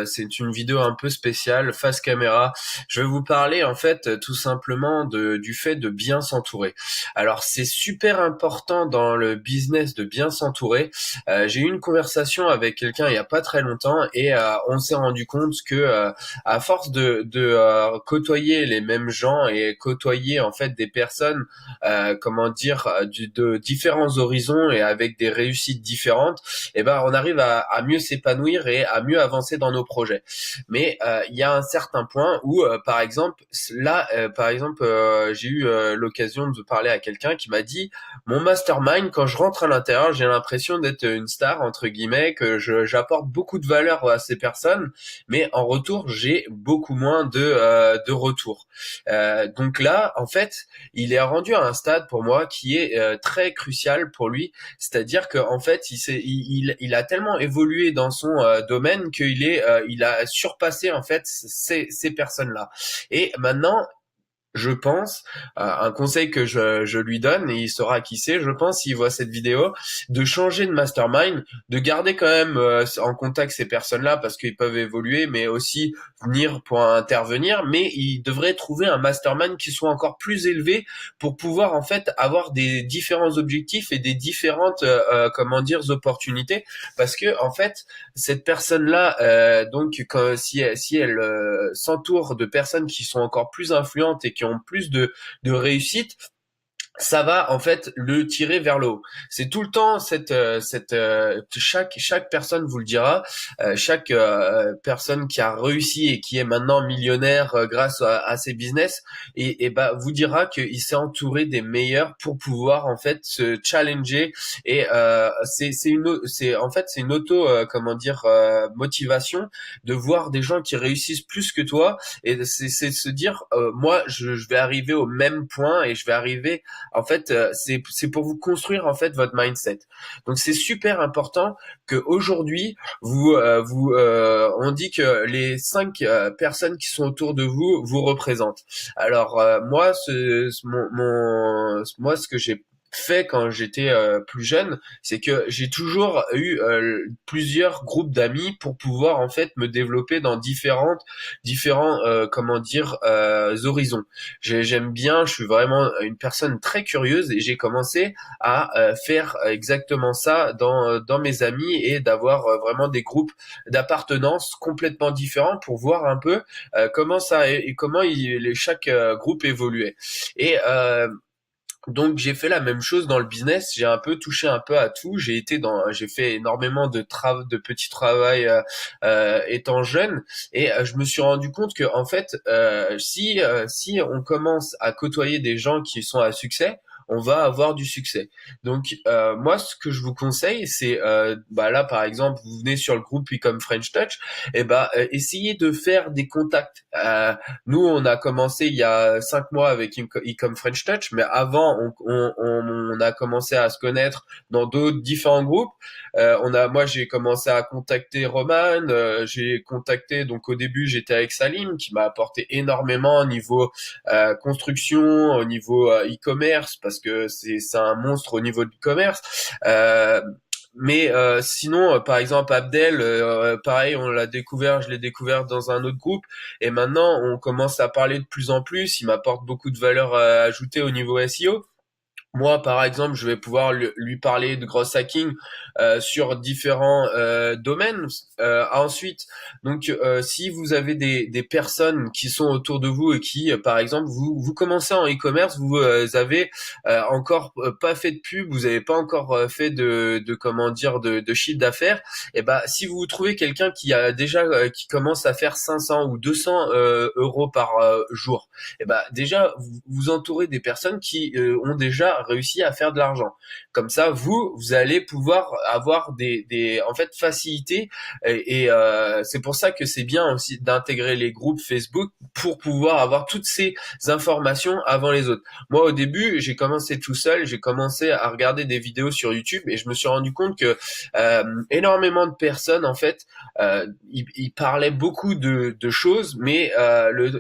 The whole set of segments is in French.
c'est une vidéo un peu spéciale, face caméra. Je vais vous parler en fait tout simplement du fait de bien s'entourer. Alors c'est super important dans le business de bien s'entourer. J'ai eu une conversation avec quelqu'un il y a pas très longtemps et on s'est rendu compte que à force de côtoyer les mêmes gens et côtoyer en fait des personnes, comment dire, de différents horizons et avec des réussites différentes, eh ben on arrive à mieux s'épanouir et à mieux avancer dans nos projets. Mais il y a un certain point où, par exemple, là, j'ai eu l'occasion de parler à quelqu'un qui m'a dit, mon mastermind, quand je rentre à l'intérieur, j'ai l'impression d'être une star entre guillemets, que j'apporte beaucoup de valeur à ces personnes, mais en retour, j'ai beaucoup moins de retour. Donc là, en fait, il est rendu à un stade pour moi qui est très crucial pour lui, c'est-à-dire que en fait, il a tellement évolué dans son domaine il a surpassé en fait ces personnes-là. Et maintenant, je pense, un conseil que je lui donne, et il saura qui c'est, je pense, s'il voit cette vidéo, de changer de mastermind, de garder quand même en contact ces personnes-là parce qu'ils peuvent évoluer, mais aussi venir pour intervenir, mais il devrait trouver un mastermind qui soit encore plus élevé pour pouvoir en fait avoir des différents objectifs et des différentes, comment dire, opportunités, parce que en fait, cette personne-là, donc si elle s'entoure de personnes qui sont encore plus influentes et qui ont plus de réussite, ça va en fait le tirer vers le haut. C'est tout le temps chaque personne vous le dira, chaque personne qui a réussi et qui est maintenant millionnaire grâce à ses business et bah vous dira qu'il s'est entouré des meilleurs pour pouvoir en fait se challenger et c'est une auto comment dire motivation de voir des gens qui réussissent plus que toi et c'est de se dire moi je vais arriver au même point et je vais arriver en fait, c'est pour vous construire en fait votre mindset. Donc c'est super important que aujourd'hui on dit que les 5 personnes qui sont autour de vous vous représentent. Alors moi moi ce que j'ai fait quand j'étais plus jeune, c'est que j'ai toujours eu plusieurs groupes d'amis pour pouvoir en fait me développer dans différents comment dire horizons. J'aime bien, je suis vraiment une personne très curieuse et j'ai commencé à faire exactement ça dans mes amis et d'avoir vraiment des groupes d'appartenance complètement différents pour voir un peu comment ça et comment chaque groupe évoluait. Et donc j'ai fait la même chose dans le business, j'ai un peu touché un peu à tout, j'ai fait énormément de petits travails étant jeune et je me suis rendu compte que en fait si on commence à côtoyer des gens qui sont à succès, on va avoir du succès. Donc moi ce que je vous conseille c'est bah là par exemple vous venez sur le groupe Ecom French Touch et bah essayez de faire des contacts. Nous, on a commencé il y a 5 mois avec Ecom French Touch, mais avant, on a commencé à se connaître dans d'autres différents groupes. Moi, j'ai commencé à contacter Roman. J'ai contacté, donc au début, j'étais avec Salim, qui m'a apporté énormément au niveau construction, au niveau e-commerce, parce que c'est un monstre au niveau de l'e-commerce. Mais sinon, par exemple, Abdel, pareil, je l'ai découvert dans un autre groupe, et maintenant on commence à parler de plus en plus. Il m'apporte beaucoup de valeur ajoutée au niveau SEO. Moi, par exemple, je vais pouvoir lui parler de gross hacking sur différents domaines. Ensuite, donc, si vous avez des personnes qui sont autour de vous et qui, par exemple, vous commencez en e-commerce, vous avez encore pas fait de pub, vous n'avez pas encore fait de comment dire de chiffre d'affaires, et ben, si vous trouvez quelqu'un qui a déjà qui commence à faire 500 ou 200 euros par jour, et ben déjà vous entourez des personnes qui ont déjà réussi à faire de l'argent. Comme ça, vous allez pouvoir avoir en fait facilité c'est pour ça que c'est bien aussi d'intégrer les groupes Facebook pour pouvoir avoir toutes ces informations avant les autres. Moi, au début, j'ai commencé tout seul, j'ai commencé à regarder des vidéos sur YouTube et je me suis rendu compte que énormément de personnes, en fait, ils parlaient beaucoup de choses, mais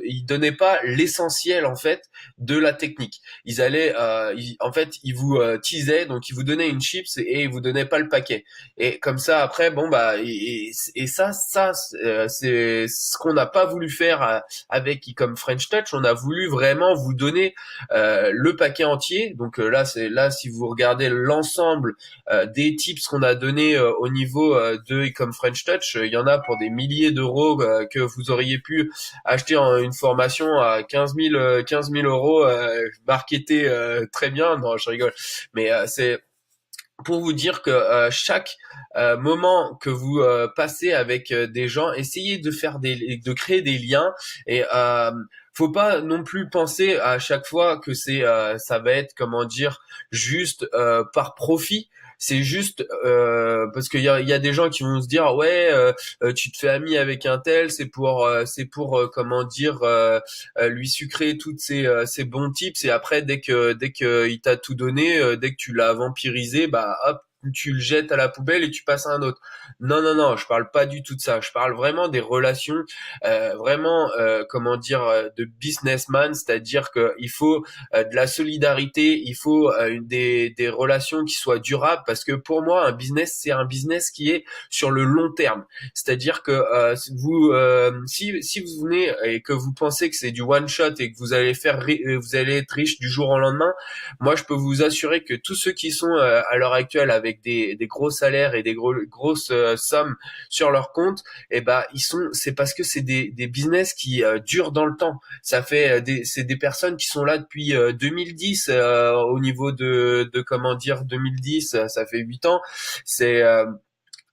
ils donnaient pas l'essentiel, en fait, de la technique. En en fait, il vous teasait, donc il vous donnait une chips et il vous donnait pas le paquet. Et comme ça, après, bon bah, et ça, c'est ce qu'on n'a pas voulu faire avec comme French Touch. On a voulu vraiment vous donner le paquet entier. Donc là, c'est là si vous regardez l'ensemble des tips qu'on a donné au niveau de comme French Touch, il y en a pour des milliers d'euros que vous auriez pu acheter une formation à 15 000 euros, marketé très bien. Non, je rigole. Mais c'est pour vous dire que chaque moment que vous passez avec des gens, essayez de de créer des liens et faut pas non plus penser à chaque fois que ça va être comment dire juste par profit. C'est juste parce qu'il y a des gens qui vont se dire ouais tu te fais ami avec un tel c'est pour comment dire lui sucrer toutes ses bons tips et après dès que il t'a tout donné dès que tu l'as vampirisé bah hop tu le jettes à la poubelle et tu passes à un autre. Non, non, non, je parle pas du tout de ça. Je parle vraiment des relations, vraiment, comment dire, de businessman, c'est-à-dire que il faut de la solidarité, il faut des relations qui soient durables, parce que pour moi, un business, c'est un business qui est sur le long terme. C'est-à-dire que si vous venez et que vous pensez que c'est du one shot et que vous allez être riche du jour au lendemain, moi, je peux vous assurer que tous ceux qui sont à l'heure actuelle avec des gros salaires et des grosses sommes sur leur compte, eh ben c'est parce que c'est des business qui durent dans le temps. C'est des personnes qui sont là depuis 2010 au niveau de comment dire 2010, ça fait 8 ans. C'est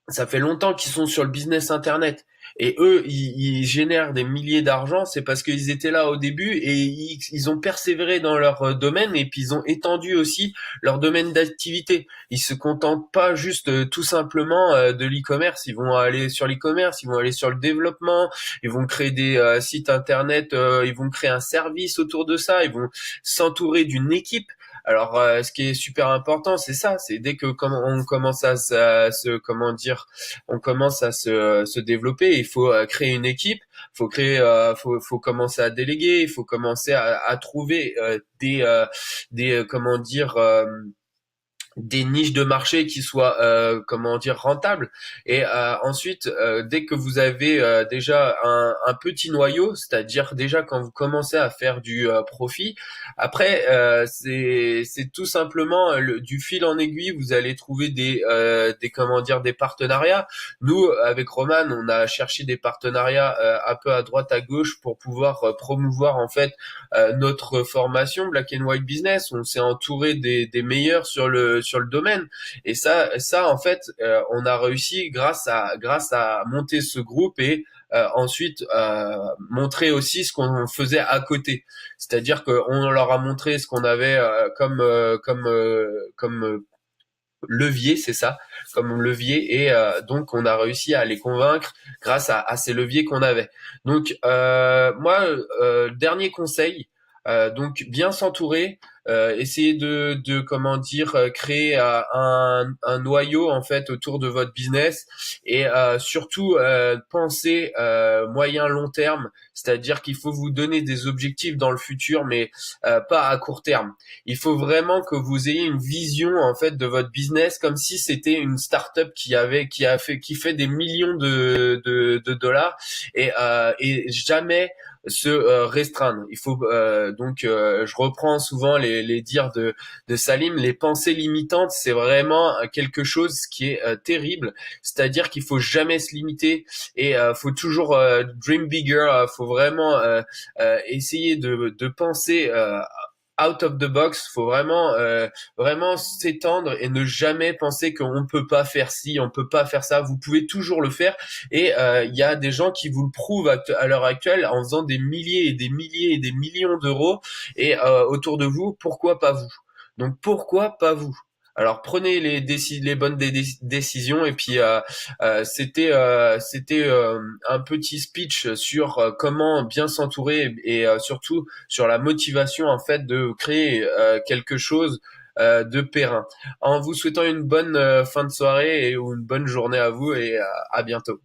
Ça fait longtemps qu'ils sont sur le business internet. Et eux, ils génèrent des milliers d'argent, c'est parce qu'ils étaient là au début et ils ont persévéré dans leur domaine et puis ils ont étendu aussi leur domaine d'activité. Ils se contentent pas juste tout simplement de l'e-commerce, ils vont aller sur l'e-commerce, ils vont aller sur le développement, ils vont créer des sites internet, ils vont créer un service autour de ça, ils vont s'entourer d'une équipe. Alors, ce qui est super important, c'est ça, c'est dès que on commence comment dire, on commence à se développer, il faut créer une équipe, faut commencer à déléguer, il faut commencer à trouver des comment dire des niches de marché qui soient comment dire rentables et ensuite dès que vous avez déjà un petit noyau, c'est-à-dire déjà quand vous commencez à faire du profit, après c'est tout simplement du fil en aiguille, vous allez trouver des comment dire des partenariats. Nous avec Roman, on a cherché des partenariats un peu à droite à gauche pour pouvoir promouvoir en fait notre formation Black and White Business. On s'est entouré des meilleurs sur le domaine. Et ça en fait, on a réussi grâce à monter ce groupe et ensuite montrer aussi ce qu'on faisait à côté. C'est-à-dire qu'on leur a montré ce qu'on avait comme levier, c'est ça, comme levier, et donc on a réussi à les convaincre grâce à ces leviers qu'on avait. Donc moi, dernier conseil, donc bien s'entourer, essayer de comment dire créer un noyau en fait autour de votre business et surtout penser moyen long terme, c'est-à-dire qu'il faut vous donner des objectifs dans le futur, mais pas à court terme. Il faut vraiment que vous ayez une vision en fait de votre business comme si c'était une start-up qui fait des millions de dollars et jamais se restreindre. Il faut donc je reprends souvent les dires de Salim, les pensées limitantes, c'est vraiment quelque chose qui est terrible, c'est-à-dire qu'il faut jamais se limiter et faut toujours dream bigger, faut vraiment essayer de penser out of the box, faut vraiment s'étendre et ne jamais penser qu'on peut pas faire ci, on peut pas faire ça. Vous pouvez toujours le faire et il y a des gens qui vous le prouvent à l'heure actuelle en faisant des milliers et des milliers et des millions d'euros et autour de vous, pourquoi pas vous? Donc pourquoi pas vous? Alors prenez les bonnes décisions et puis c'était un petit speech sur comment bien s'entourer et surtout sur la motivation en fait de créer quelque chose de périn. En vous souhaitant une bonne fin de soirée ou une bonne journée à vous et à bientôt.